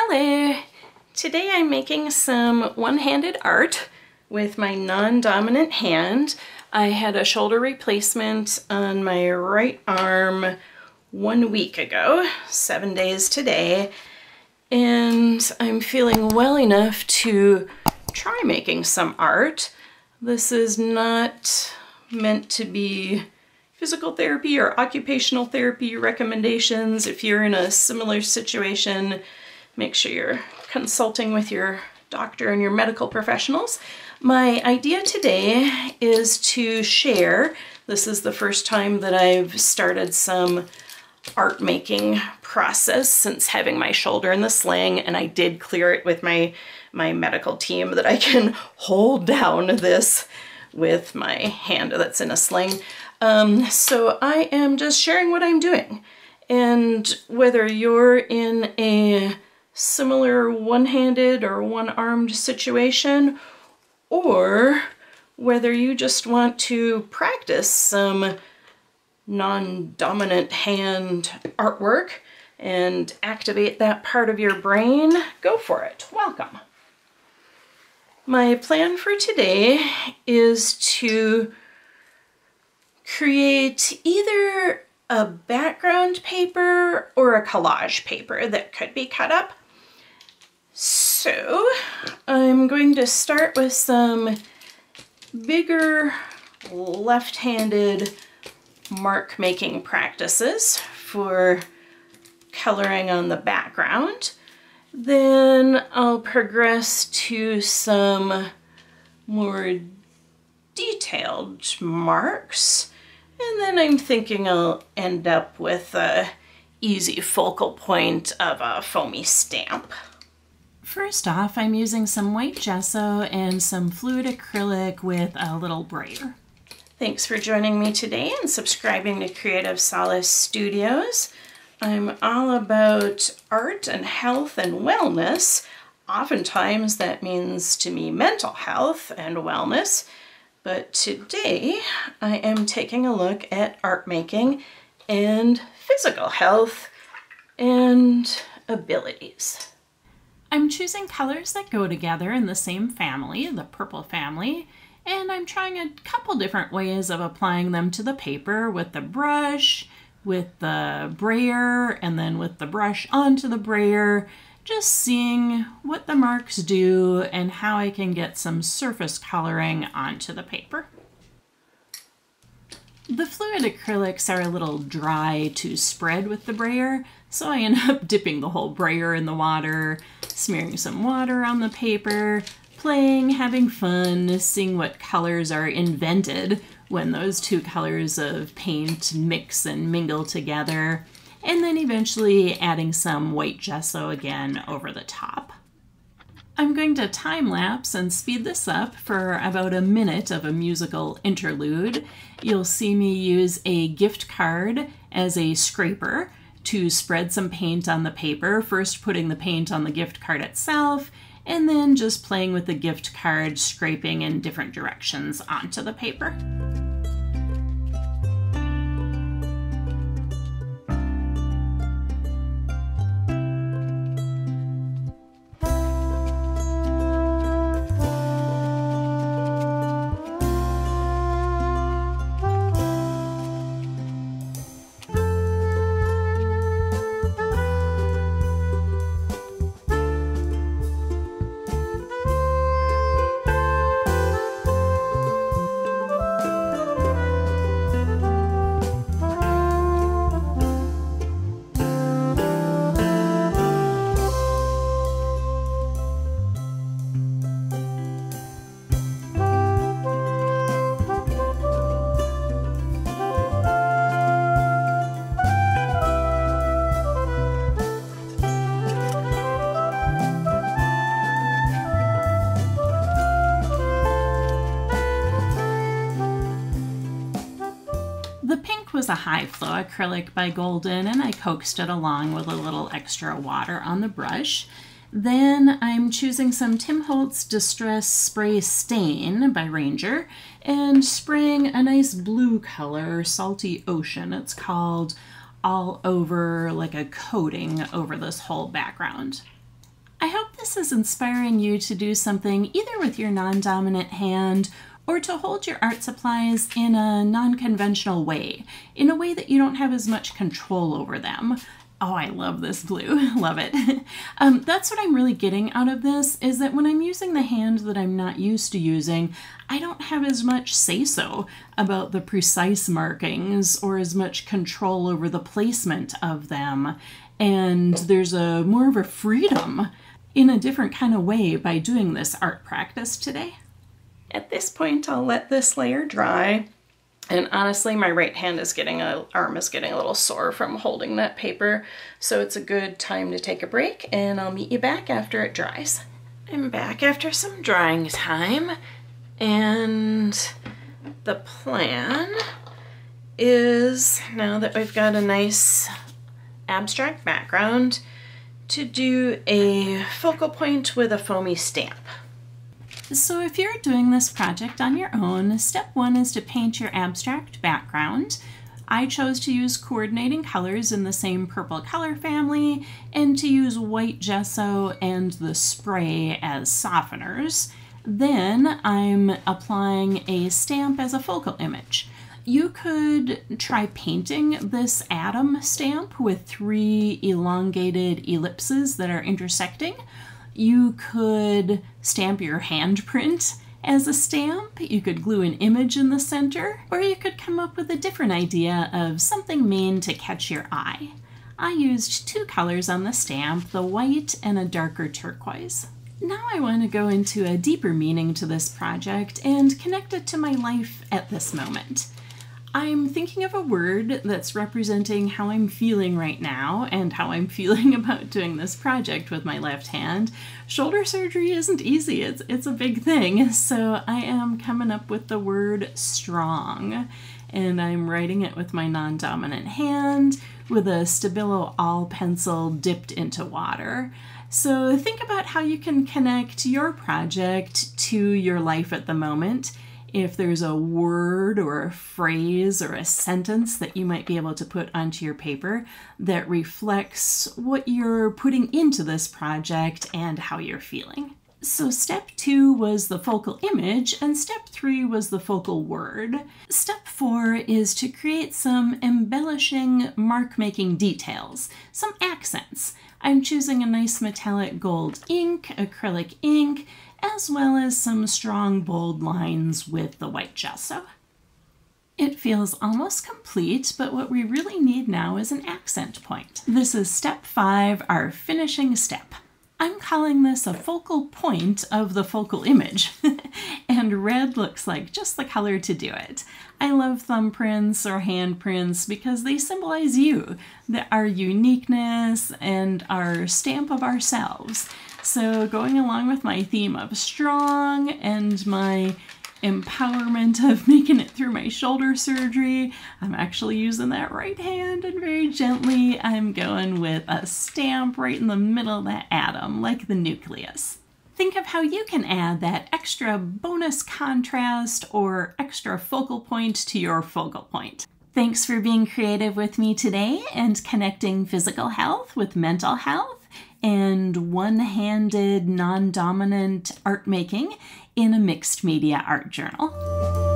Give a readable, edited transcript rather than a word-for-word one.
Hello! Today I'm making some one-handed art with my non-dominant hand. I had a shoulder replacement on my right arm 1 week ago, 7 days today, and I'm feeling well enough to try making some art. This is not meant to be physical therapy or occupational therapy recommendations. If you're in a similar situation, make sure you're consulting with your doctor and your medical professionals. My idea today is to share. This is the first time that I've started some art making process since having my shoulder in the sling, and I did clear it with my medical team that I can hold down this with my hand that's in a sling. So I am just sharing what I'm doing, and whether you're in a similar one-handed or one-armed situation, or whether you just want to practice some non-dominant hand artwork and activate that part of your brain, go for it. Welcome. My plan for today is to create either a background paper or a collage paper that could be cut up. So I'm going to start with some bigger left-handed mark making practices for coloring on the background. Then I'll progress to some more detailed marks, and then I'm thinking I'll end up with a easy focal point of a foamy stamp. First off, I'm using some white gesso and some fluid acrylic with a little brayer. Thanks for joining me today and subscribing to Creative Solace Studios. I'm all about art and health and wellness. Oftentimes that means to me mental health and wellness, but today I am taking a look at art making and physical health and abilities. I'm choosing colors that go together in the same family, the purple family, and I'm trying a couple different ways of applying them to the paper with the brush, with the brayer, and then with the brush onto the brayer, just seeing what the marks do and how I can get some surface coloring onto the paper. The fluid acrylics are a little dry to spread with the brayer, so I end up dipping the whole brayer in the water, smearing some water on the paper, playing, having fun, seeing what colors are invented when those two colors of paint mix and mingle together, and then eventually adding some white gesso again over the top. I'm going to time lapse and speed this up for about a minute of a musical interlude. You'll see me use a gift card as a scraper to spread some paint on the paper, first putting the paint on the gift card itself, and then just playing with the gift card, scraping in different directions onto the paper. Was a high flow acrylic by Golden, and I coaxed it along with a little extra water on the brush. Then I'm choosing some Tim Holtz Distress Spray Stain by Ranger and spraying a nice blue color, Salty Ocean it's called, all over, like a coating over this whole background. I hope this is inspiring you to do something either with your non-dominant hand or to hold your art supplies in a non-conventional way, in a way that you don't have as much control over them. Oh, I love this blue. Love it. That's what I'm really getting out of this, is that when I'm using the hand that I'm not used to using, I don't have as much say-so about the precise markings or as much control over the placement of them. And there's more of a freedom in a different kind of way by doing this art practice today. At this point, I'll let this layer dry. And honestly, my right hand is arm is getting a little sore from holding that paper. So it's a good time to take a break, and I'll meet you back after it dries. I'm back after some drying time, and the plan is, now that we've got a nice abstract background, to do a focal point with a foamy stamp. So if you're doing this project on your own, step one is to paint your abstract background. I chose to use coordinating colors in the same purple color family and to use white gesso and the spray as softeners. Then I'm applying a stamp as a focal image. You could try painting this atom stamp with 3 elongated ellipses that are intersecting. You could stamp your handprint as a stamp, you could glue an image in the center, or you could come up with a different idea of something mean to catch your eye. I used 2 colors on the stamp, the white and a darker turquoise. Now I want to go into a deeper meaning to this project and connect it to my life at this moment. I'm thinking of a word that's representing how I'm feeling right now and how I'm feeling about doing this project with my left hand. Shoulder surgery isn't easy, it's a big thing, so I am coming up with the word strong, and I'm writing it with my non-dominant hand with a Stabilo All pencil dipped into water. So think about how you can connect your project to your life at the moment. If there's a word or a phrase or a sentence that you might be able to put onto your paper that reflects what you're putting into this project and how you're feeling. So step 2 was the focal image and step 3 was the focal word. Step 4 is to create some embellishing mark-making details, some accents. I'm choosing a nice metallic gold ink, acrylic ink, as well as some strong bold lines with the white gesso. It feels almost complete, but what we really need now is an accent point. This is step 5, our finishing step. I'm calling this a focal point of the focal image, and red looks like just the color to do it. I love thumbprints or handprints because they symbolize you, our uniqueness and our stamp of ourselves. So going along with my theme of strong and my empowerment of making it through my shoulder surgery, I'm actually using that right hand, and very gently I'm going with a stamp right in the middle of that atom, like the nucleus. Think of how you can add that extra bonus contrast or extra focal point to your focal point. Thanks for being creative with me today and connecting physical health with mental health and one-handed, non-dominant art making in a mixed media art journal.